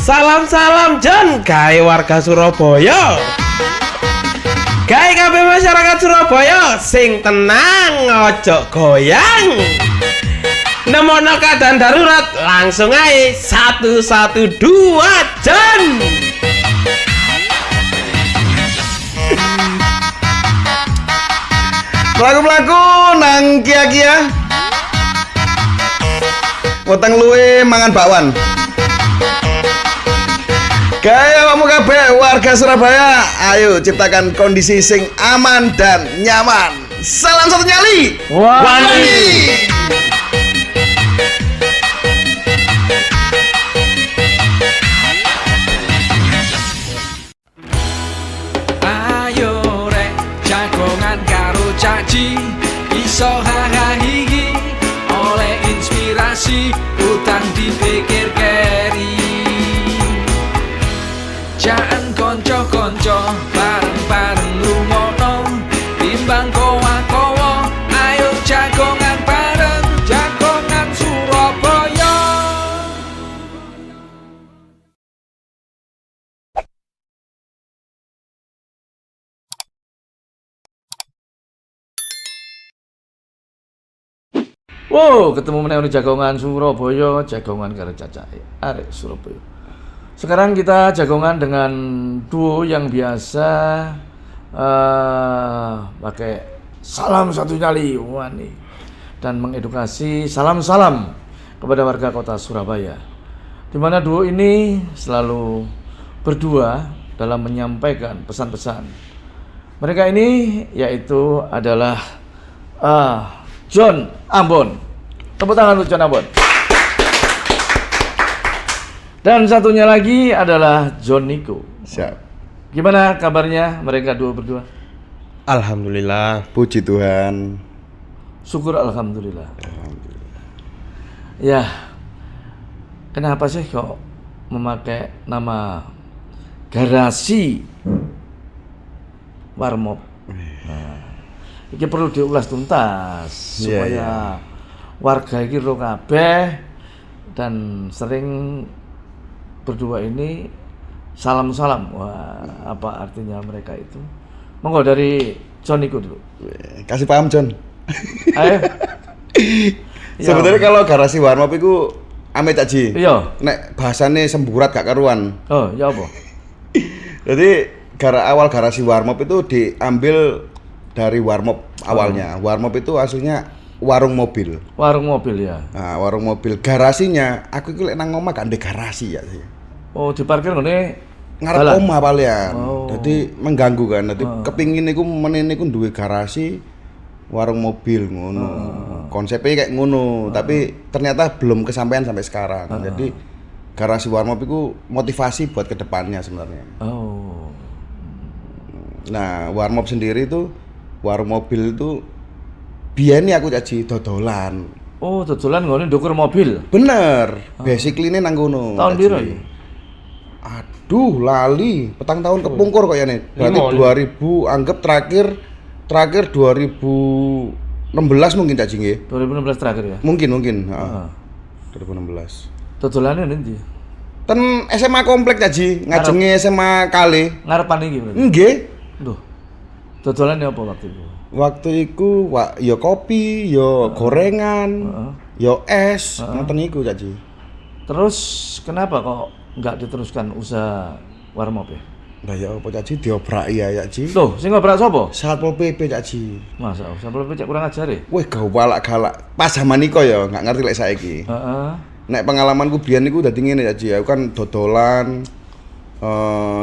Salam-salam Jon, gawe warga Surabaya. Gawe kabeh masyarakat Surabaya sing tenang, ojo goyang. Nemono keadaan darurat langsung ae 112 Jon. Pelaku-pelaku nang kia-kia weteng luwe mangan bakwan. Gaya kamu kabeh warga Surabaya, ayo ciptakan kondisi sing aman dan nyaman. Salam satu nyali. Wani. Ayo rek jagongan karo caci, iso hahaha oleh inspirasi utang dipikir keri. Jangan konco-konco bareng-bareng rumono, timbang kowa-kowa. Ayo jagongan bareng, jagongan Surabaya. Wow, ketemu meneh jagongan Surabaya, jagongan karo cacake arek Surabaya. Sekarang kita jagongan dengan duo yang biasa pakai salam satu nyali wani dan mengedukasi salam-salam kepada warga kota Surabaya. Di mana duo ini selalu berdua dalam menyampaikan pesan-pesan. Mereka ini yaitu adalah Jon Ambon. Tepuk tangan untuk Jon Ambon. Dan satunya lagi adalah Jon Niko. Siap. Gimana kabarnya mereka dua berdua? Alhamdulillah. Puji Tuhan. Syukur alhamdulillah. Ya, kenapa sih kok memakai nama garasi warmop? Nah, ini perlu diulas tuntas supaya warga ini ro kabeh dan sering berdua ini salam-salam. Wah, apa artinya mereka itu? Monggo dari Jon Niko dulu. Kasih paham Jon. Ayo. Sebenarnya kalau garasi warmop itu ame Cak Ji. Iya. Nek bahasane semburat gak karuan. Oh, ya apa? Jadi awal garasi warmop itu diambil dari warmop awalnya. Warmop itu aslinya warung mobil. Warung mobil ya. Nah, warung mobil. Garasinya aku iki lek nang omah gak ndek garasi ya sih. Oh, diparkir ngene Ngarep dalan? omah palian. Oh. Jadi mengganggu kan. Jadi kepingin iku menene iku duwe garasi warung mobil ngono. Konsepnya kayak ngono, tapi ternyata belum kesampaian sampai sekarang. Jadi garasi warmop itu motivasi buat kedepannya sebenarnya. Oh. Nah, warmop sendiri itu warung mobil itu biyen aku Caci dodolan. Oh, dodolan ngene ndukur mobil. Bener, basically ini nang kono. Tahun Caci. piro iki? Aduh, lali. Petang tahun kepungkur kok ya nih. Berarti 2000 anggap terakhir 2016 mungkin Caci nggih. 2016 terakhir ya. Mungkin, heeh. 2016. Dodolane ndi? Ten SMA komplek Caci, ngajenge SMA Kale. Ngarepan iki berarti. Nggih. Duh. Dodolane apa waktu itu? Waktu itu ya kopi, ya gorengan, ya es, ngoten niku Caci. Terus kenapa kok nggak diteruskan usaha warmop ya? Lah ya apa Caci diobraki ya Caci. Loh, sing ngobrak sapa? Satpol PP Caci. Masa sampai becak kurang ajar ya? Wih galak. Pas zaman niku ya nggak ngerti lek saiki. Heeh. Nek pengalamanku biyen niku dadi ngene Caci. Aku kan dodolan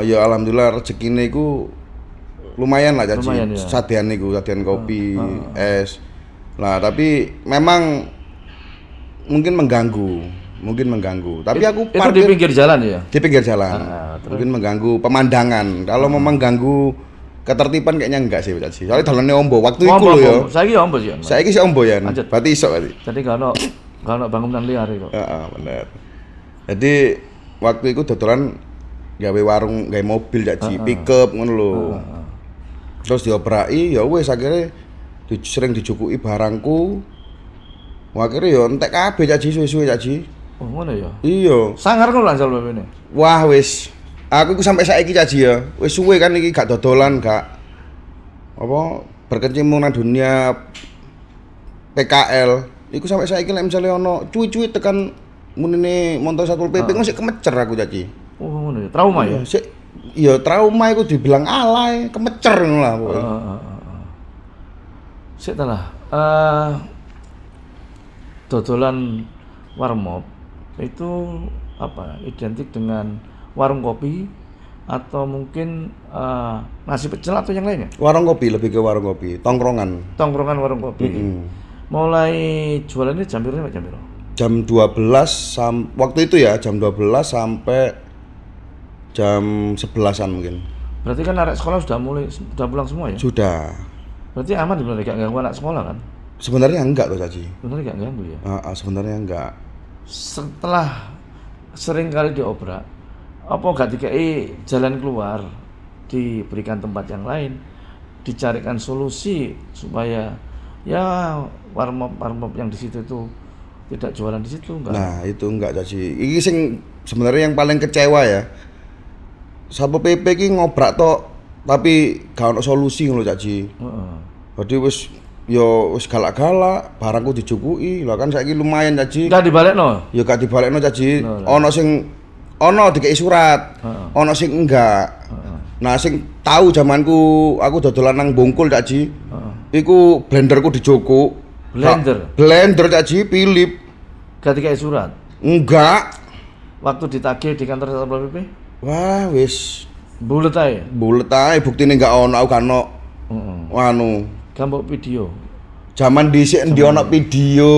ya alhamdulillah rezekine iku lumayan lah Caci. Lumayan, ya. Sadean niku, sadean kopi, es. Lah tapi memang mungkin mengganggu. Tapi aku itu di pinggir jalan ya? di pinggir jalan. Mungkin mengganggu pemandangan. Kalau mau mengganggu ketertiban kayaknya enggak sih Caci. Soalnya dalane ombo waktu iku lho ya. Saiki ombo sih. Saiki sih ombo ya. Lanjut. Berarti iso berarti. Jadi kalau bangunan liar kok. Heeh, bener. Jadi waktu itu dodolan gawe warung, gawe mobil Caci, pickup ngono lho. Terus diobraki ya wis akhirnya sering dijukuki barangku. Akhirnya ya entek kabeh Caci suwe-suwe Caci. Oh, ngono ya. Iya. Sangar kok lah Satpol PP ini. Wah wis. Aku iku sampai saiki Caji ya. Wis suwe kan iki gak dodolan, gak apa berkecimpung nang dunia PKL. Iku sampai saiki lek misale ono cuwi-cuwi tekan munine montor Satpol PP mesti kemecer aku Caji. Oh, ngono ya. Trauma ya. Sik ya trauma iku dibilang alay, kemecer ngono lah pokoke. Sik ta lah. Dodolan warmop itu apa? Identik dengan warung kopi atau mungkin nasi pecel atau yang lainnya? Warung kopi, lebih ke warung kopi, tongkrongan. Tongkrongan warung kopi. Mulai jualannya jam berapa jam berapa? Jam 12 waktu itu ya, jam 12 sampai jam 11-an mungkin. Berarti kan anak sekolah sudah pulang semua ya? Sudah. Berarti aman sebenarnya, gak ganggu anak sekolah kan? Sebenarnya enggak loh Caci. Sebenarnya gak ganggu ya? Sebenarnya enggak. Setelah sering kali diobrak, apa gak dikai jalan keluar, diberikan tempat yang lain, dicarikan solusi supaya ya warmop yang di situ itu tidak jualan di situ enggak? Nah itu enggak Caci. Ini sing sebenarnya yang paling kecewa ya. Satpol PP ki ngobrak tok, tapi gak ono solusi ngono Caci. Jadi wis galak-galak, barangku dijukuki. Lah kan saiki lumayan Caci. Enggak dibalekno? Ya gak dibalekno Caci. Ono dikei surat. Ono sing enggak. Nah sing tahu zamanku aku dodolan nang Bungkul Caci. Iku blenderku dijukuk. Blender Caci, Philip. Gak dikai surat? Enggak. Waktu ditagih di kantor Satpol PP? Wah wis bulet ae. Bulet ae buktine enggak ono, aku kan ono. Anu, gambar video. Zaman dhisik endi ono video.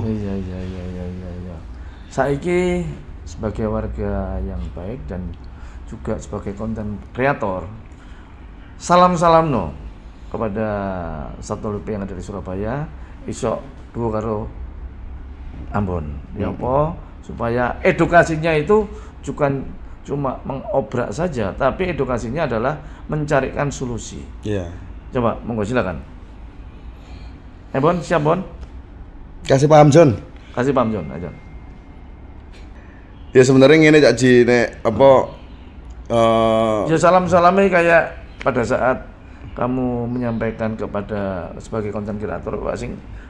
Iya. Saiki sebagai warga yang baik dan juga sebagai konten kreator, salam no kepada Satpol PP yang ada di Surabaya, iso duo karo Ambon. Ya apa? Supaya edukasinya itu bukan cuma mengobrak saja, tapi edukasinya adalah mencarikan solusi. Iya. Coba, monggo silakan. Bon, siap Bon? Kasih paham John. Kasih paham John, aja. Ya sebenarnya ngene Cak Ji, nek apa ya salam-salamnya kayak pada saat kamu menyampaikan kepada sebagai konten kreator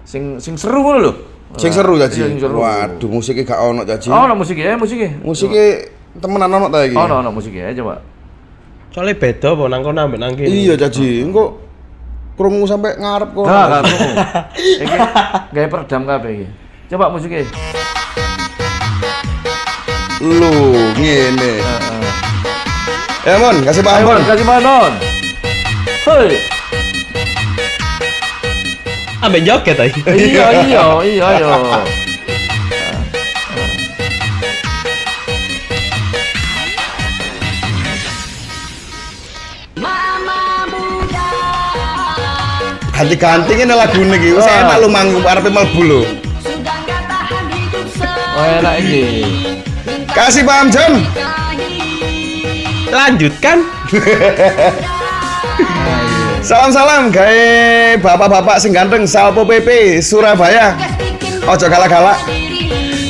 sing seru ngono lho. Sing seru Cak Ji. Sing seru. Waduh, musiknya gak ono Cak Ji. Oh, ono musiknya. Musiknya temenan ono ta iki? Ono musiknya coba. Soalnya beda apa nang kono ambek nang kene. Iya Cak Ji, engko krungu sampe ngarep kok. Gak krungu. Iki gawe peredam kabeh iki. Coba musiknya. Lu ngene. Ya Mon, kasih paham Mon. Kasih paham Mon. Hei. Ambek joget ae. Iya. Ganti-ganti ngene lagune iki. Wis enak lu manggung arepe mlebu lho. Oh, enak iki. Kasih paham John. Lanjutkan. Salam-salam gawe bapak-bapak sing ganteng Satpol PP Surabaya. Ojo galak-galak.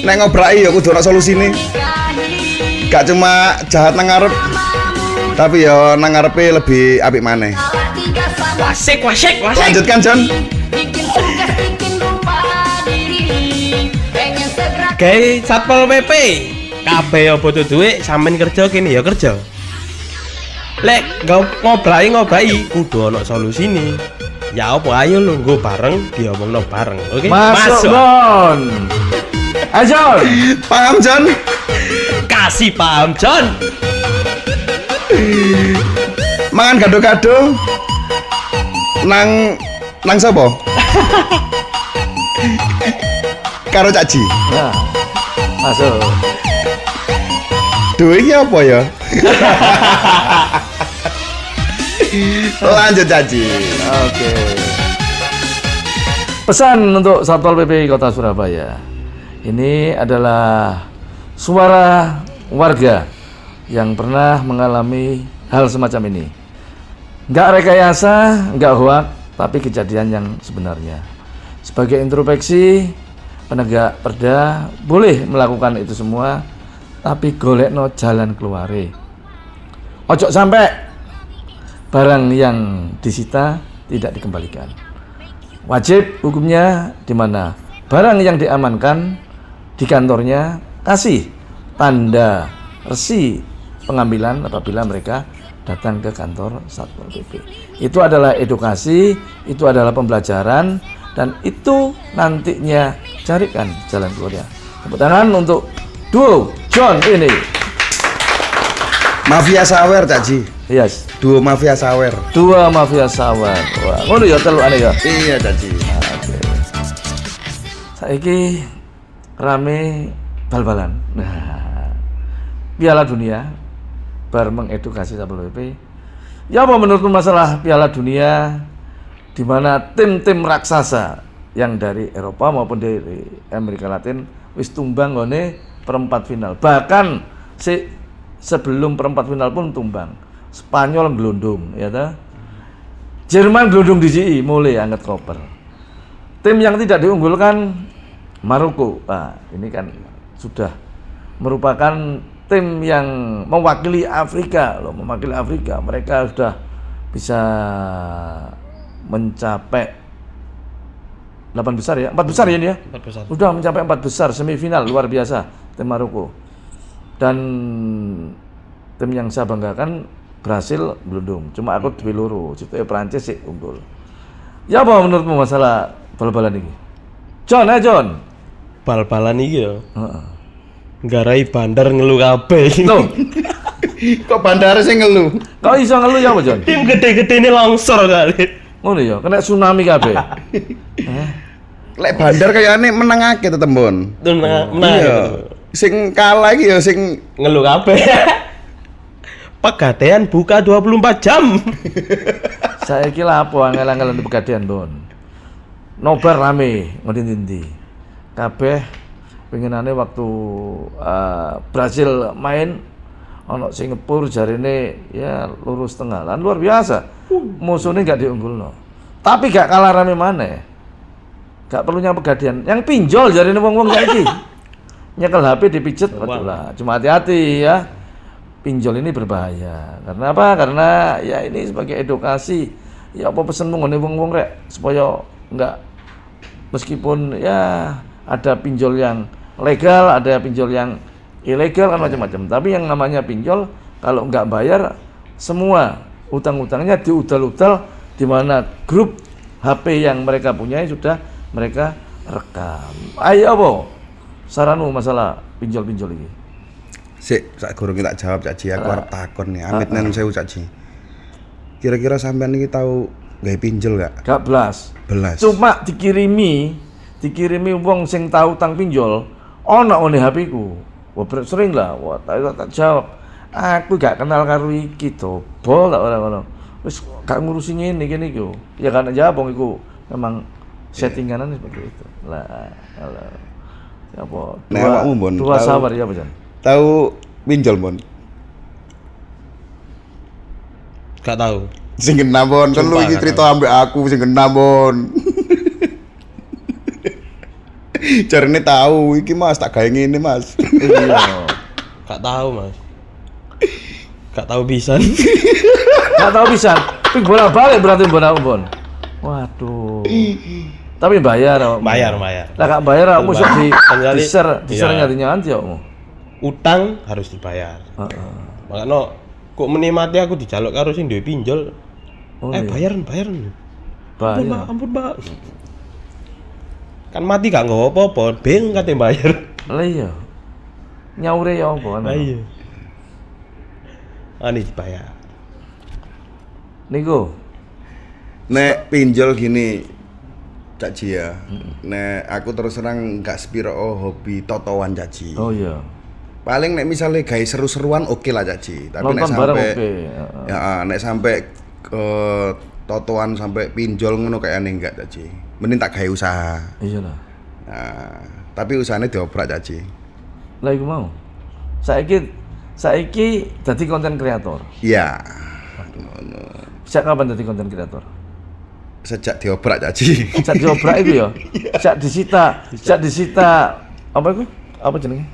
Nek ngobraki ya kudu ana solusine. Gak cuma jahat nang ngarep, tapi ya nang ngarepe lebih apik maneh. Wasik. Lanjutkan John. Gawe Satpol PP. Kabeh apa tuh duwe sampean kerja kene ya kerja. Lek ngobraki kudu ana solusine. Ya apa ayo lu nggo bareng diomongno bareng. Oke? Masuk Bon. Ayo. Paham John? Kasih paham John. Mangan gado-gado nang sapa? Karo Cak Ji. Nah. Masuk. Duh iki apa ya? Lanjut Cak Ji. Oke. Pesan untuk Satpol PP Kota Surabaya. Ini adalah suara warga yang pernah mengalami hal semacam ini. Nggak rekayasa, nggak hoak, tapi kejadian yang sebenarnya. Sebagai introspeksi, penegak perda boleh melakukan itu semua, tapi golekno jalan keluare. Ojo sampai barang yang disita tidak dikembalikan. Wajib hukumnya di mana barang yang diamankan di kantornya kasih tanda resi pengambilan apabila mereka datang ke kantor Satpol PP. Itu adalah edukasi, itu adalah pembelajaran, dan itu nantinya carikan jalan keluarnya. Tepuk tangan untuk duo John ini. Mafia sawer Cak Ji. Yes. Duo mafia sawer. Dua mafia sawer. Wah, ngono ya telukane ya. Iya Cak Ji. Oke. Saiki rame bal-balan. Nah, Piala Dunia bar mengedukasi Satpol PP. Ya apa menurutmu masalah Piala Dunia di mana tim-tim raksasa yang dari Eropa maupun dari Amerika Latin wis tumbang ngone perempat final. Bahkan sebelum perempat final pun tumbang. Spanyol glundung, ya ta? Jerman glundung DJI mulai angkat koper. Tim yang tidak diunggulkan Maroko. Nah, ini kan sudah merupakan tim yang mewakili Afrika loh, mewakili Afrika. Mereka sudah bisa mencapai 8 besar ya, 4 besar ya ini ya. 4 besar. Sudah mencapai 4 besar semifinal, luar biasa tim Maroko. Dan tim yang saya banggakan Brasil belum, cuma aku di loro, situ Prancis sih unggul. Ya apa menurutmu masalah bal-balan ini? John, John. Bal-balan iki ya. Heeh. Nggarai bandar ngeluh kabeh. Loh, Kok bandara sih ngeluh? kau iso ngeluh ya apa John? Tim gede-gede ini longsor kali. Ngono ya, kena tsunami kabeh. Lek bandar kayaknya menangake tetep Bon. Menang. Iya. Sing kalah iki ya sing Ngeluh kabeh. Pegadaian buka 24 jam. Saya kira apa angel-angelan di Pegadaian, Bon. Nobar rame ngendi-endi. Kabeh pengenane waktu Brasil main ono Singapura jarine ya lurus tengah. Lan luar biasa. Musuhnya enggak diunggulno. Tapi gak kalah rame maneh. Gak perlunya Pegadaian. Yang pinjol jarine wong-wong saiki. Nyekel HP dipijet, betul lah. Cuma hati-hati ya. Pinjol ini berbahaya. Karena apa? Karena ya ini sebagai edukasi. Ya apa pesenmu ngene wong-wong rek supaya enggak, meskipun ya ada pinjol yang legal, ada pinjol yang ilegal kan macam-macam. Tapi yang namanya pinjol kalau enggak bayar semua utang-utangnya diudal-udal, di mana grup HP yang mereka punya sudah mereka rekam. Ayo apa? Saranmu masalah pinjol-pinjol ini? sik sak gurung tak jawab Cak Ji, aku arep takon nih. Amit nen sewu Cak Ji. Kira-kira sampean iki tahu gawe pinjol gak? Gak belas. Belas. Cuma dikirimi wong sing tahu tang pinjol, ono ngene HP ku. Wah sering lah, wah tak jawab. Aku gak kenal karo iki to. Bol tak ora ngono. Wis gak ngurusi ngene kene iku. Ya kan jawab wong iku memang settinganan seperti itu. Lah, apa? Nek awakmu Bon, Dua tahu- sabar ya, Pak. Tahu pinjol Bon? Gak tahu. Sing kena Bon, kan lu Sumpah, iki gak cerita ambek aku sing kena Bon. Jarine tahu iki Mas, tak gawe ngene Mas. Iya. Gak tahu, Mas. Gak tahu bisa. Gak tahu bisa. Ping bolak-balik berarti Bon. Waduh. Tapi bayar awakmu. Bayar. Lah gak bayar awakmu sok di Kali- di-share Iya. nganti awakmu. Utang harus dibayar. Heeh. Makanya kok menikmati aku dijaluk karo sing duwe pinjol. Oh, iya. Bayaran. Bayar. Ampun, Pak. Kan mati gak nggawa apa-apa, bingung kate bayar. Lah iya. Nyaure ya apa kan? Iya. Ani dibayar. Niku. Nek pinjol gini Cak Ji ya. Nek aku terus terang gak sepiro hobi totoan Cak Ji. Oh iya. Paling nek misalnya gawe seru-seruan oke lah Cak Ji. Tapi nek Nonton bareng sampai oke. ya nek sampai ke totoan sampai pinjol ngono kayaknya enggak Cak Ji. Mending tak gawe usaha. Iya lah. Nah, tapi usahanya diobrak Cak Ji. Lah iku mau. Saiki dadi konten kreator. Iya. Sejak kapan dadi konten kreator? sejak diobrak Caci. Sejak diobrak itu ya. Sejak disita apa itu? Apa jenenge?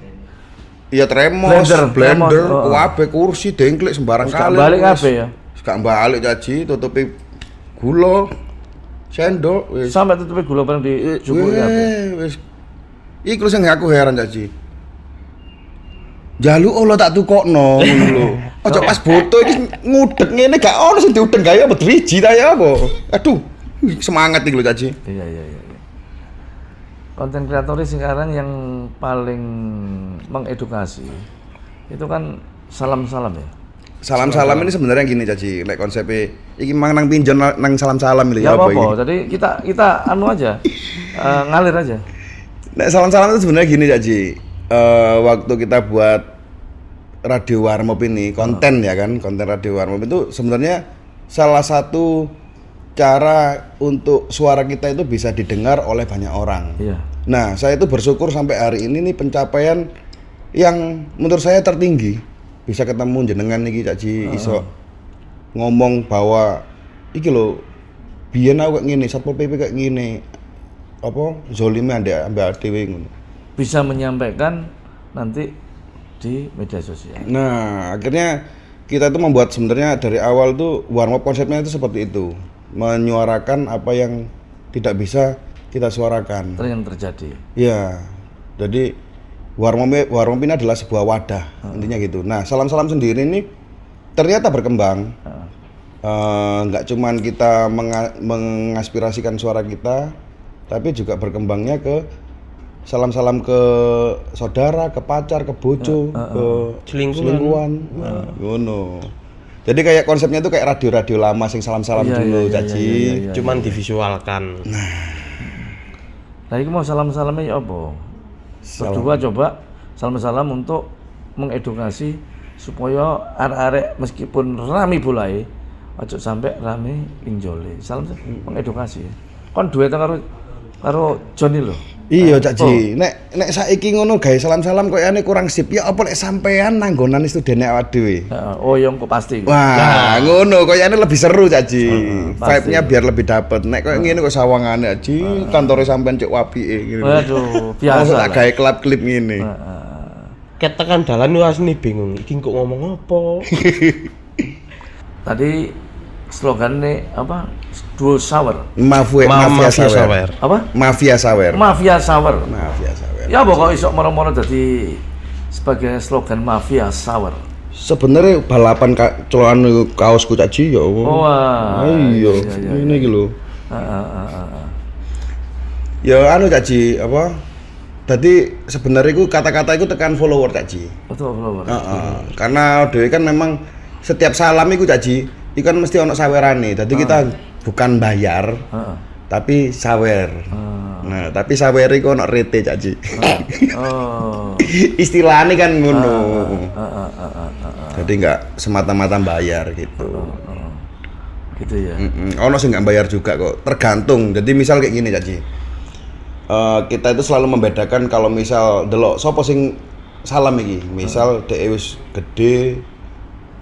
Iya tremos, blender, oh. kabeh kursi, dengklik sembarang Gak kali. balik kabeh ya. Gak balik Caci, tutupi gula, sendok wis. Sampai tutupi gula bareng di jupuk kabeh. Wis. Iku sing aku heran Caci. Jaluk Allah tak tukokno ngono lho. Aja pas foto iki ngudeg ngene gak ono sing diudeng gawe apa driji ta ya apa. Aduh, semangat iki lho Caci. Iya. Konten kreator sekarang yang paling mengedukasi itu kan salam-salam ya. Salam-salam ini sebenarnya gini Caci, lek konsepnya iki mang nang pinjon nang salam-salam lho Ya apa apa, iki. jadi kita anu aja, ngalir aja. Nek salam-salam itu sebenarnya gini Caci. Waktu kita buat Radio Warmop ini konten ya kan, konten Radio Warmop itu sebenarnya salah satu cara untuk suara kita itu bisa didengar oleh banyak orang. Iya. Nah, saya itu bersyukur sampai hari ini nih pencapaian yang menurut saya tertinggi. Bisa ketemu jenengan iki Caci iso ngomong bahwa iki lho biyen aku kayak ngene, Satpol PP kayak ngene. Apa zolime ambek dhewe ngono. Bisa menyampaikan nanti di media sosial. Nah, akhirnya kita itu membuat sebenarnya dari awal tuh Warmop konsepnya itu seperti itu. Menyuarakan apa yang tidak bisa kita suarakan. Itu yang terjadi. Ya, jadi Warmop ini adalah sebuah wadah, intinya gitu. Nah, salam-salam sendiri ini ternyata berkembang. Nggak cuman kita mengaspirasikan suara kita, tapi juga berkembangnya ke salam-salam ke saudara, ke pacar, ke bojo, ke selingkuhan. Ngono. Jadi kayak konsepnya itu kayak radio-radio lama sing salam-salam dulu, Caci. Cuman divisualkan. Nah, ini mau salam-salamnya ya apa? Berdua coba salam-salam untuk mengedukasi supaya arek-arek meskipun rame bulai, ojo sampai rame injole. Salam mengedukasi. Kon duet karo Joni lho. Iya Caci, nek saiki ngono gawe salam-salam koyane kurang sip. Ya apa lek sampean nanggonan studene awak dhewe. Oh ya engko pasti. Wah, ngono koyane lebih seru Caci. Vibe-nya biar lebih dapet. Nek koyo ngene kok sawangane Caci, kantore sampean cek apike ngene. Waduh, biasa. Tak gawe klip ngene. Ket tekan dalan lu asli bingung, iki kok ngomong apa? Tadi slogannya apa? Duo Sour. Mafia Sawer. Apa? Mafia Sawer. Mafia Sour. Mafia Sawer. Ya pokoknya isok moro-moro jadi sebagai slogan Mafia Sour. Sebenarnya balapan celokan kaosku Caci ya. Wah. Iya, ini iki lho. Ya anu Caci, apa? Tadi sebenarnya itu kata-kata itu tekan follower Caci. Betul follower. Karena dhewe kan memang setiap salam iku Caci, itu kan mesti ono sawerane. Dadi kita bukan bayar, tapi sawer. Nah, tapi sawer iku ono rete Caci. Istilahnya kan ngono. Jadi enggak semata-mata bayar gitu. Gitu ya. Ono sing enggak bayar juga kok. Tergantung. Jadi misal kayak gini Caci. Kita itu selalu membedakan kalau misal delok sapa sing salam iki. Misal dhek wis gede,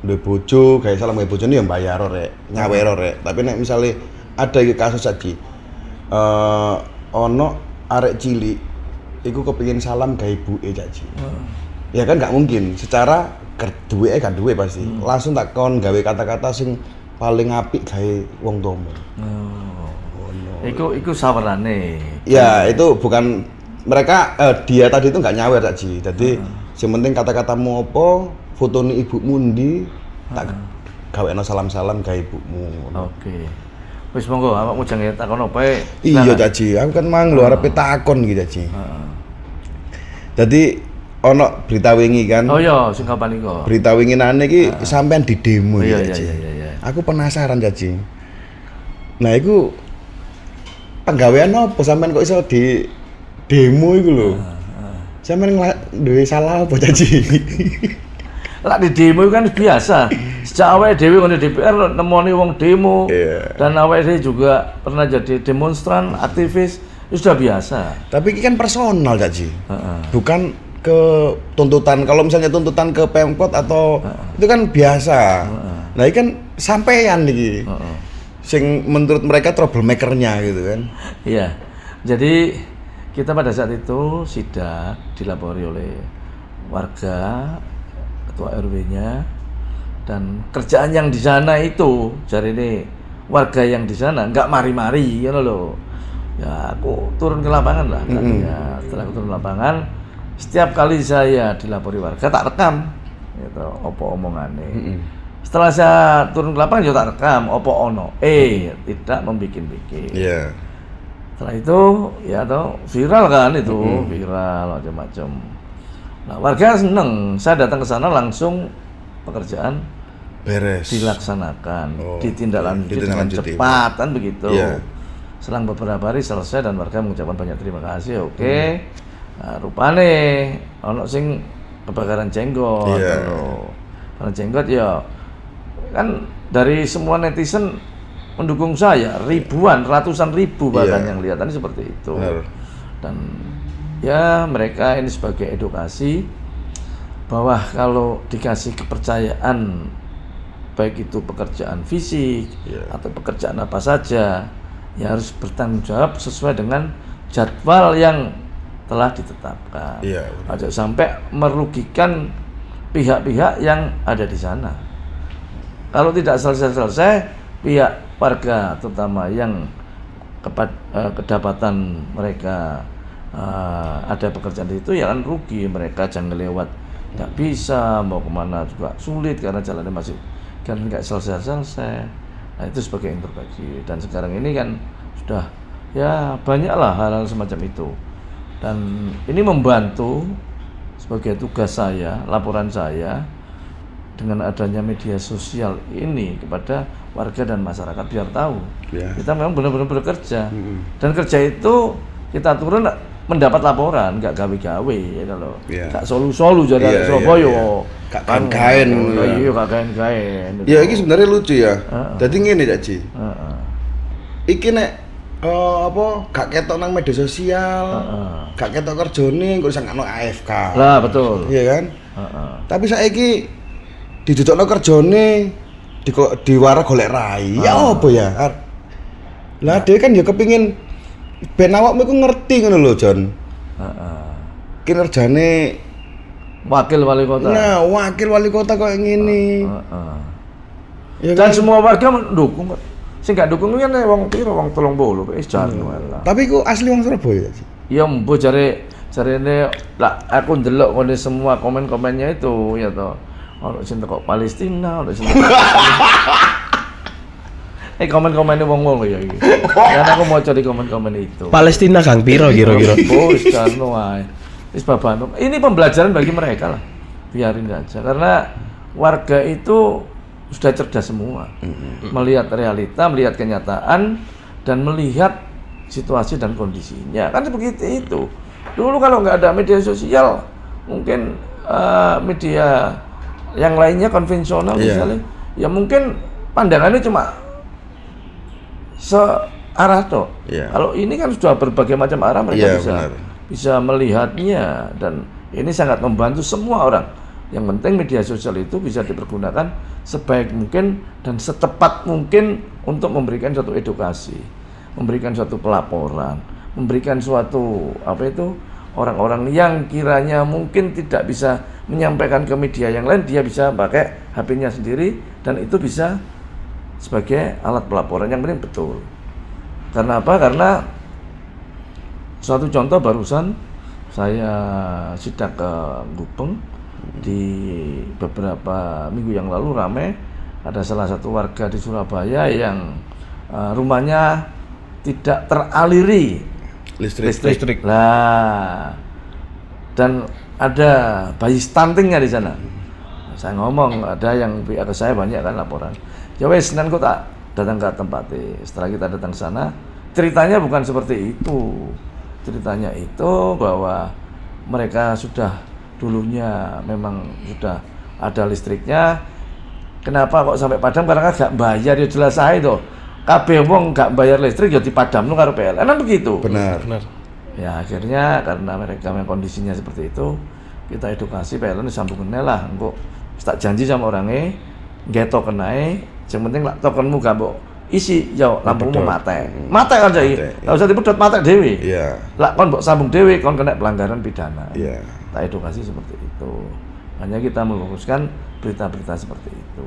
duwe bojo, gawe salam gawe bojone ya bayar rek, nyawer rek. Tapi nek misale ada iki kasus Caci. Ono arek cilik iku kepengin salam gawe ibuke Caci. Ya kan nggak mungkin, secara duweke gak duwe pasti. Langsung tak kon gawe kata-kata sing paling apik gawe wong tuamu. Iku sawerane. Ya, itu bukan mereka dia tadi itu nggak nyawer Caci. Jadi yang penting kata-katamu apa, fotone ibumu ndi, tak gawekno salam-salam gawe ibumu. Oke. Wis monggo awakmu jangan takon apa. Iya Caci, aku kan mang lho arepe takon iki Caci. Jadi ono berita wingi kan. Oh iya, sing kapan iku? Berita winginane iki sampean di demo Iya. Aku penasaran Caci. Nah, iku penggawean apa sampean kok iso di demo iku lho. Sampean duwe salah apa Caci? Lah di demo itu kan biasa. Sejak awake dhewe ngono DPR nemoni wong demo. Dan awake dhewe juga pernah jadi demonstran, aktivis, itu sudah biasa. Tapi ini kan personal Caci. Bukan ke tuntutan. Kalau misalnya tuntutan ke Pemkot atau itu kan biasa. Nah, ini kan sampean iki. sing menurut mereka troublemaker-nya gitu kan. Iya. Jadi kita pada saat itu sidak dilapori oleh warga, ketua RW-nya, dan kerjaan yang di sana itu, jadi ini warga yang di sana nggak mari-mari, ya loh. Ya aku turun ke lapangan lah. Ya, setelah aku turun ke lapangan, setiap kali saya dilapori warga tak rekam, gitu, opo omongannya. Setelah saya turun ke lapangan, ya tak rekam, opo ono, tidak membikin-bikin. Iya. Setelah itu ya toh viral kan itu, viral macam-macam. Nah, warga seneng, saya datang ke sana langsung pekerjaan Beres. dilaksanakan, Oh, ditindaklanjuti dengan ditindaklanjuti. cepat kan begitu. Iya. Selang beberapa hari selesai dan warga mengucapkan banyak terima kasih. Oke. Nah, rupane ono sing kebakaran jenggot. Iya. Kebakaran jenggot ya kan dari semua netizen mendukung saya, ribuan, ratusan ribu bahkan Iya. yang lihat seperti itu. Benar. Dan ya mereka ini sebagai edukasi bahwa kalau dikasih kepercayaan baik itu pekerjaan fisik atau pekerjaan apa saja ya harus bertanggung jawab sesuai dengan jadwal yang telah ditetapkan. Iya, Jangan sampai merugikan pihak-pihak yang ada di sana. Kalau tidak selesai-selesai, pihak warga terutama yang kedapatan mereka ada pekerjaan itu ya kan rugi, mereka jangan lewat nggak bisa, mau kemana juga sulit karena jalannya masih kan nggak selesai-selesai. Nah itu sebagai introspeksi, dan sekarang ini kan sudah ya banyaklah hal-hal semacam itu, dan ini membantu sebagai tugas saya, laporan saya dengan adanya media sosial ini kepada warga dan masyarakat biar tahu kita memang benar-benar bekerja. Dan kerja itu kita turun mendapat laporan, nggak gawe-gawe ya kalau nggak solu-solu jadi Surabaya Gak kain-kain. iya gak kain-kain Ya ini sebenarnya lucu ya. Jadi ngene Cak Ji. Iki nek gak ketok nang media sosial, gak ketok kerjane kok sangkano AFK. lah betul. Iya kan? Tapi saiki didudukno kerjane diwara golek rai. Ya apa ya? Lah dhewe kan ya kepingin ben awakmu iku ngerti ngono lho, Jon. Kinerjane Wakil wali kota. nah, wakil wali kota kok ngene. Ya Dan kan? semua warga mendukung. Sing gak dukung kan wong piro, wong 30 wis jarno lah. Tapi ku asli wong Surabaya sih. Ya mbo jarene lah aku ndelok ngene semua komen-komennya itu ya toh. Ono sing teko Palestina, ono sing komen-komennya wong-wong ya iki. Dan aku mau cari komen-komen itu. Palestina Kang piro kira-kira? Bos jarno wae. Wis baban. Ini pembelajaran bagi mereka lah. Biarin aja karena warga itu sudah cerdas semua. Melihat realita, melihat kenyataan dan melihat situasi dan kondisinya. Kan begitu itu. Dulu kalau nggak ada media sosial, mungkin media yang lainnya konvensional misalnya, ya mungkin pandangannya cuma searah toh. Kalau ini kan sudah berbagai macam arah, mereka bisa melihatnya, dan ini sangat membantu semua orang. Yang penting media sosial itu bisa dipergunakan sebaik mungkin dan setepat mungkin untuk memberikan suatu edukasi, memberikan suatu pelaporan, memberikan suatu orang-orang yang kiranya mungkin tidak bisa menyampaikan ke media yang lain, dia bisa pakai HP-nya sendiri dan itu bisa sebagai alat pelaporan yang penting betul. Karena apa? Karena suatu contoh barusan saya sidak ke Gupeng di beberapa minggu yang lalu, ramai ada salah satu warga di Surabaya yang rumahnya tidak teraliri listrik. Lah, dan ada bayi stuntingnya di sana. Saya ngomong, ada yang pihak ke saya banyak kan laporan. Ya wes, Senin kok tak datang ke tempatnya. Setelah kita datang ke sana, ceritanya bukan seperti itu. Ceritanya itu bahwa mereka sudah dulunya memang sudah ada listriknya. Kenapa kok sampai padam? Karena gak bayar, ya jelas aja itu. Kabeh wong gak bayar listrik ya dipadamno karo PLN, kan begitu. Benar. Ya akhirnya karena mereka memang kondisinya seperti itu, kita edukasi PLN disambungin lah. Engko tak janji sama orangnya, nggak token ae, yang penting lah tokenmu gak mbok isi ya lampumu Pedot. mate. Mate kan saiki. Mate, Enggak usah dipedhot mate dhewe. Iya. Lah kon mbok sambung dhewe kon kena pelanggaran pidana. Iya. Kita edukasi seperti itu. Hanya kita meluruskan berita-berita seperti itu.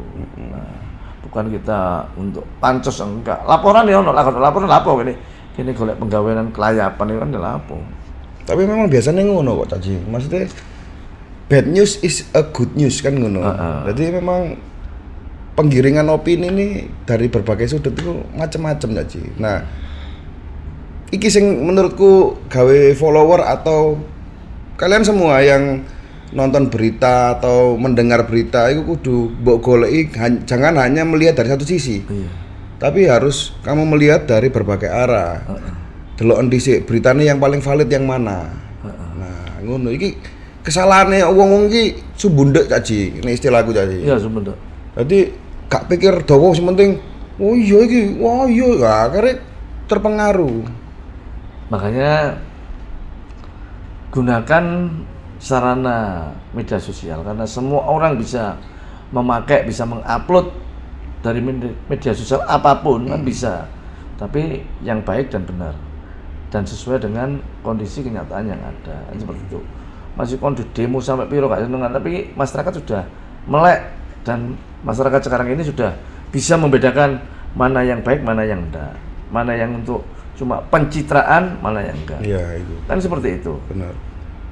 Nah, bukan kita untuk pancos enggak. Laporan ya ono laporan lapo kene golek penggawean kelayapan itu kan lapo. Tapi memang biasanya ngono kok Caci. Maksudnya bad news is a good news kan ngono. Jadi memang penggiringan opini ini dari berbagai sudut itu macam-macam Caci. Nah, iki sing menurutku gawe follower atau kalian semua yang nonton berita atau mendengar berita itu kudu mbok goleki jangan hanya melihat dari satu sisi. Iya. Tapi harus kamu melihat dari berbagai arah. Deloken dhisik beritane yang paling valid yang mana. Nah, ngono iki kesalahane wong-wong iki sumbundek Caci. Ini istilahku Caci. Iya, sebentar. Jadi gak pikir dawa sing penting oh iya iki, wah iya, akhirnya terpengaruh. Makanya gunakan sarana media sosial karena semua orang bisa memakai, bisa mengupload dari media sosial apapun kan bisa, tapi yang baik dan benar dan sesuai dengan kondisi kenyataan yang ada seperti itu. Masih kon di demo sampai piro gak senengan, tapi masyarakat sudah melek dan masyarakat sekarang ini sudah bisa membedakan mana yang baik, mana yang enggak, mana yang untuk cuma pencitraan, mana yang enggak. Iya itu. Kan seperti itu. Benar.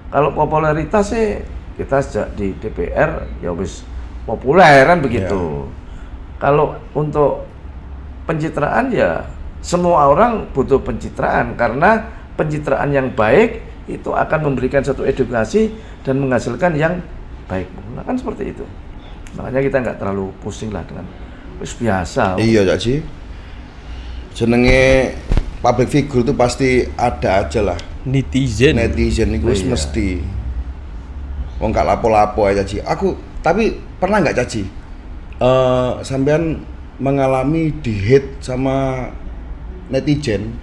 Kalau popularitas sih kita sejak di DPR ya wis populer kan begitu. Kalau untuk pencitraan ya semua orang butuh pencitraan karena pencitraan yang baik itu akan memberikan satu edukasi dan menghasilkan yang baik. Nah, kan seperti itu. Makanya kita nggak terlalu pusing lah dengan wis biasa. Iya Caci. Jenenge public figure itu pasti ada aja lah. Netizen. Netizen itu wis mesti. Wong gak lapo-lapo aja Caci. Aku tapi pernah nggak Caci? Sampean mengalami di-hate sama netizen,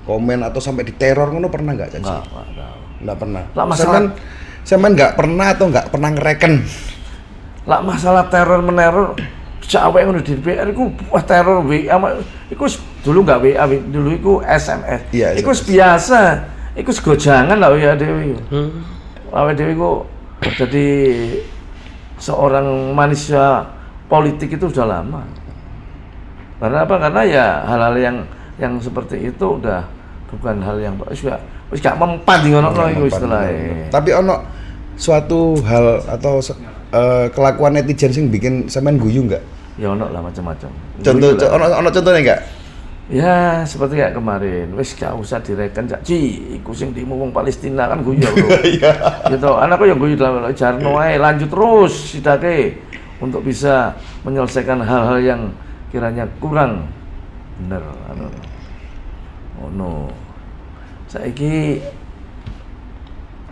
komen atau sampai diteror ngono pernah nggak Caci? Nggak pernah. Lah masalah Sampean nggak pernah atau nggak pernah ngereken? lah masalah teror meneror cewek ngono di DPR iku wah teror WA iku dulu nggak WA dulu iku SMS. Iya, iku biasa. Iku gojangan lah ya Dewi. Awake Dewi iku jadi seorang manusia politik itu sudah lama. Karena apa? Karena ya hal-hal yang seperti itu udah bukan hal yang wis gak mempan di ngono iku istilahnya. Tapi ono suatu hal atau kelakuan netizen sing bikin sampean guyu nggak? Ya ono lah macam-macam. Ono contohnya nggak? Ya seperti kayak kemarin, wis gak usah direken Cak Ci, iku sing demo wong Palestina kan guyu bro. Iya. Gitu, anakku yang guyu dalam jarno ae lanjut terus sidake untuk bisa menyelesaikan hal-hal yang kiranya kurang bener no. Saiki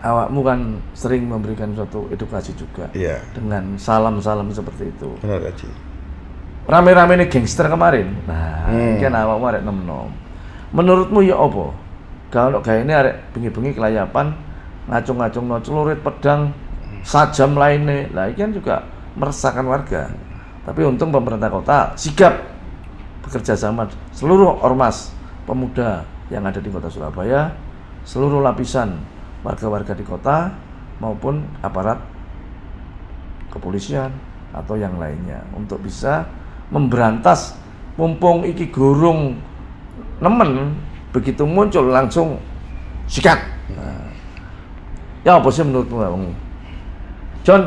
awakmu kan sering memberikan suatu edukasi juga. Iya. Dengan salam-salam seperti itu. Benar Caci. Rame-rame ini gangster kemarin. Nah, kan awakmu arek nom-nom. Menurutmu ya apa? Kalau kayak ini arek bengi-bengi kelayapan ngacung-ngacung no celurit pedang sajam lainnya. Lah ini kan juga meresahkan warga. Tapi untung pemerintah kota sigap bekerja sama seluruh ormas pemuda yang ada di kota Surabaya, seluruh lapisan warga-warga di kota maupun aparat kepolisian atau yang lainnya untuk bisa memberantas mumpung iki gurung nemen begitu muncul langsung sikat. Nah, ya apa sih menurutmu Bang John?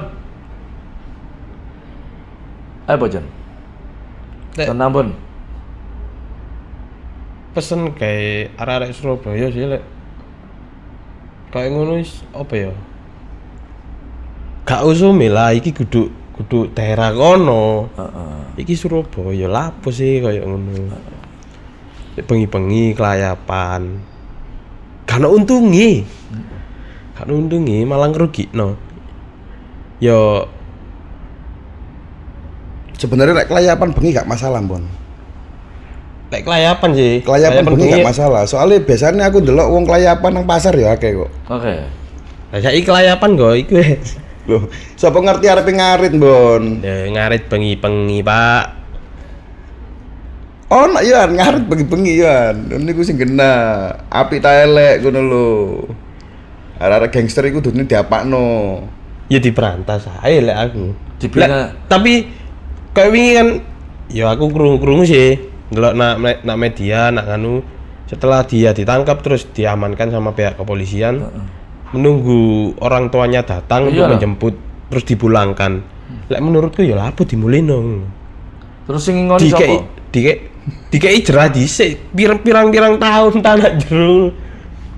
Apa John? John Ambon. Pesen kayak arek-arek Surabaya sih lek. Kayak ngono apa ya? Gak usah lah iki kudu daerah kono. Iki Surabaya lapo sih kayak ngono. Bengi-bengi kelayapan. Gak ono untunge. Gak ono untunge malah ngrugikno. Yo Sebenarnya kelayapan bengi gak masalah, Bon. lek kelayapan sih. Kelayapan bengi gak masalah. Soalnya biasanya aku ndelok wong kelayapan nang pasar ya akeh kok. Oke. Lah saiki kelayapan go iku. Loh, sapa ngerti arepe ngarit, Bon? Ya ngarit bengi-bengi, Pak. Ono ya ngarep bengi-bengi ya. Niku sing kena apik ta elek ngono lho. Arek-arek gangster iku dudune diapakno. Ya diperantas ae lek aku. Dibina. Lek, tapi kayak wingi kan ya aku krungu-krungu sih ndelok nak media nak nganu setelah dia ditangkap terus diamankan sama pihak kepolisian menunggu orang tuanya datang untuk Iyalah. menjemput terus dipulangkan. Lek menurutku ya lapo dimulino. Terus sing ngoni sapa? Dikei jerah dhisik pirang-pirang tahun tanah jero.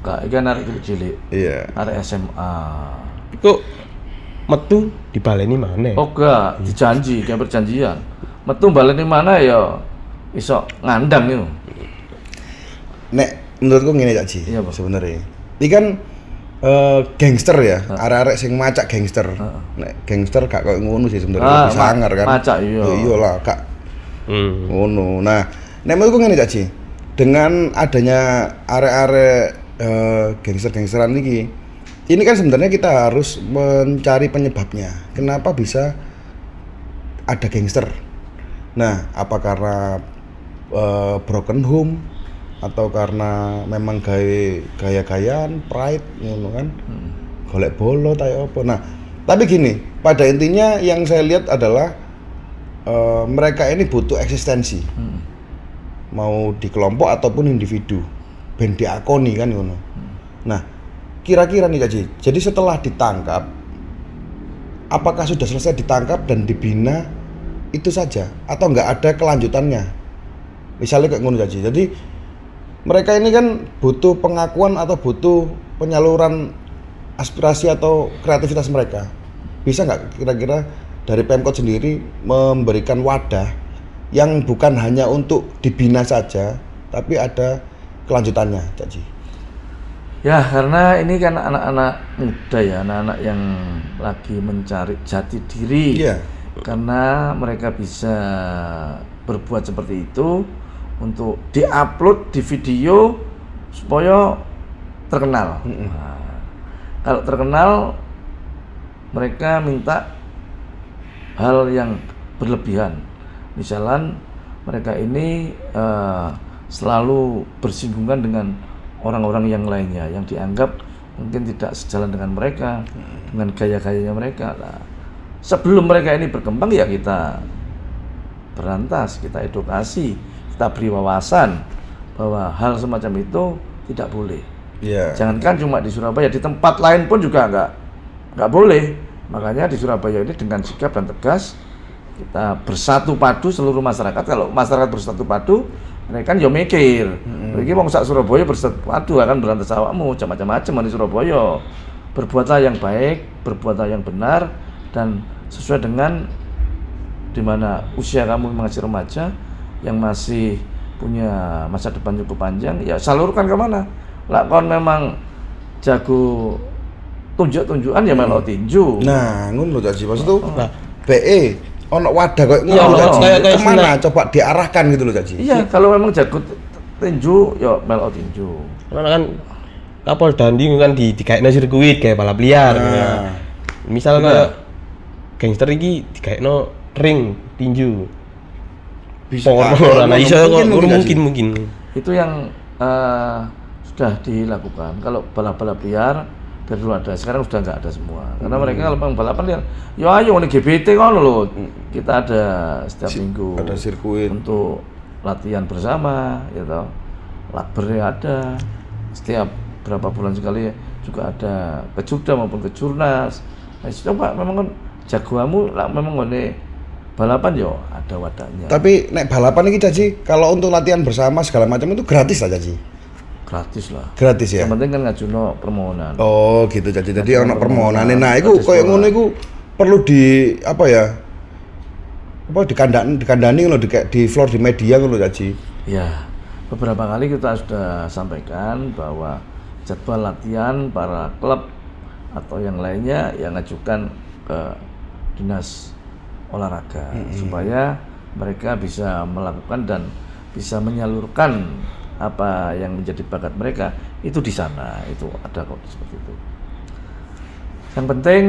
Kak, iki arek cilik. Iya. Arek SMA. Kok metu dibaleni maneh. Oh enggak, dijanji, kayak perjanjian. Metu baleni mana ya iso ngandang itu. Nek menurutku ngene Cak Ji. Iya, Pak. Sebenarnya. Iki kan gangster ya, arek-arek sing macak gangster. Nek gangster gak koyo ngono sih sebenarnya, bisa sangar kan. Macak iya. Iyalah, gak Hmm. ngono. Nah, nek menurutku ngene Cak Ji. Dengan adanya arek-arek gangster-gangsteran ini kan sebenarnya kita harus mencari penyebabnya. Kenapa bisa ada gangster? Nah, apa karena broken home atau karena memang gaya-gayaan, pride ngono kan? Golek bolo ta apa. Nah, tapi gini, pada intinya yang saya lihat adalah mereka ini butuh eksistensi. Mau di kelompok ataupun individu. Ben diakoni kan ngono. Nah, kira-kira nih Kak Ji, jadi setelah ditangkap, apakah sudah selesai ditangkap dan dibina itu saja atau nggak ada kelanjutannya? Misalnya kayak ngono Kak Ji. Jadi mereka ini kan butuh pengakuan atau butuh penyaluran aspirasi atau kreativitas mereka. Bisa nggak kira-kira dari Pemkot sendiri memberikan wadah yang bukan hanya untuk dibina saja, tapi ada kelanjutannya, Cak Ji? Ya, karena ini kan anak-anak muda ya, anak-anak yang lagi mencari jati diri. Iya. Karena mereka bisa berbuat seperti itu untuk diupload di video supaya terkenal. Nah, kalau terkenal mereka minta hal yang berlebihan. Misalnya mereka ini selalu bersinggungan dengan orang-orang yang lainnya yang dianggap mungkin tidak sejalan dengan mereka, dengan gaya-gayanya mereka. Nah, sebelum mereka ini berkembang ya kita berantas, kita edukasi, kita beri wawasan bahwa hal semacam itu tidak boleh. Iya. Jangankan cuma di Surabaya, di tempat lain pun juga nggak boleh. Makanya di Surabaya ini dengan sikap dan tegas kita bersatu padu seluruh masyarakat. Kalau masyarakat bersatu padu, mereka kan ya mikir. Iki wong sak Surabaya bersatu padu akan berantas awakmu, macam-macam di Surabaya. Berbuatlah yang baik, berbuatlah yang benar dan sesuai dengan dimana usia kamu masih remaja yang masih punya masa depan cukup panjang, ya salurkan kemana. Lah kon memang jago tunjuk-tunjukan ya melok tinju. Nah, ngono Cak Ji. Maksud tuh, BE ono wadah koyo Iya, ngono Cak Ji. kayak Kemana coba diarahkan gitu loh Cak Ji. Iya, kalau memang jago tinju, ya melok tinju. Karena kan Kapol Dandi kan digaekno sirkuit kayak balap liar. Nah. Misal kayak gangster iki digaekno ring tinju. Bisa. Nah, iso Cak Ji. mungkin. Itu yang sudah dilakukan. Kalau balap-balap liar dari dulu ada, sekarang sudah nggak ada semua. Karena mereka kalau memang balapan liar, ya ayo ini GBT kan loh. Kita ada setiap minggu. Ada sirkuit. Untuk latihan bersama, gitu. Lakbernya ada. Setiap berapa bulan sekali juga ada ke Jogja maupun ke Jurnas. Nah, coba memang kan jagoanmu lah memang ini balapan yo ada wadahnya. Tapi nek balapan iki Cak Ji, kalau untuk latihan bersama segala macam itu gratis lah Cak Ji. Gratis lah. Gratis ya. Yang penting kan ngajuno permohonan. Oh, gitu Cak Ji. Jadi Ngajuno ono permohonane. permohonan. Nah, iku Gratis koyo doang. ngono iku perlu di apa ya? Apa dikandani ngono di floor di media ngono Cak Ji. Ya, beberapa kali kita sudah sampaikan bahwa jadwal latihan para klub atau yang lainnya yang ngajukan ke dinas olahraga supaya mereka bisa melakukan dan bisa menyalurkan apa yang menjadi bakat mereka itu di sana, itu ada kok seperti itu. Yang penting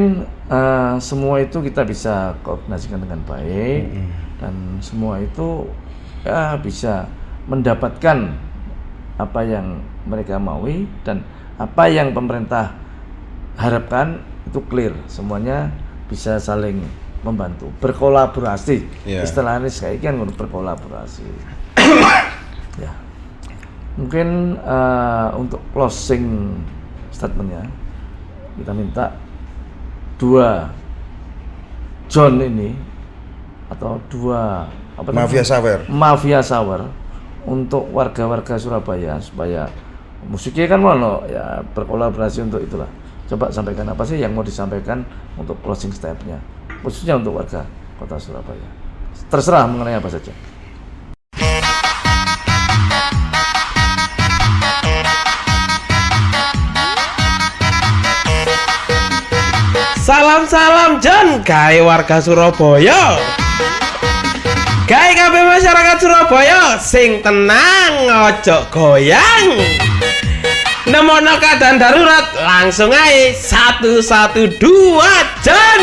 semua itu kita bisa koordinasikan dengan baik dan semua itu bisa mendapatkan apa yang mereka maui dan apa yang pemerintah harapkan itu clear, semuanya bisa saling membantu, berkolaborasi. Istilahnya sekali kan berkolaborasi. Ya. Mungkin untuk closing statementnya kita minta 2 John ini atau 2 Mafia Sawer untuk warga-warga Surabaya supaya musiknya kan mau ya berkolaborasi untuk itulah. Coba sampaikan apa sih yang mau disampaikan untuk closing step-nya khususnya untuk warga Kota Surabaya. Terserah mengenai apa saja. Salam John, gawe warga Surabaya. Gawe kabeh masyarakat Surabaya sing tenang, ojo goyang. Nemono keadaan darurat langsung ae 112 John.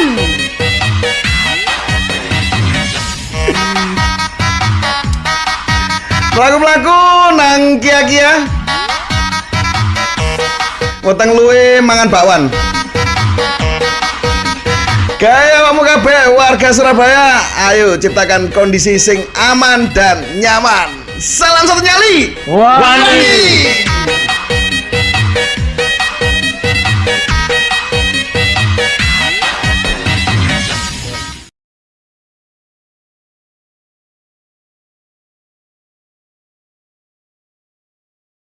Pelaku-pelaku nang kia-kia. Weteng luwe mangan bakwan. Gaya kamu kabeh warga Surabaya, ayo ciptakan kondisi sing aman dan nyaman. Salam satu nyali. Wani. Wani.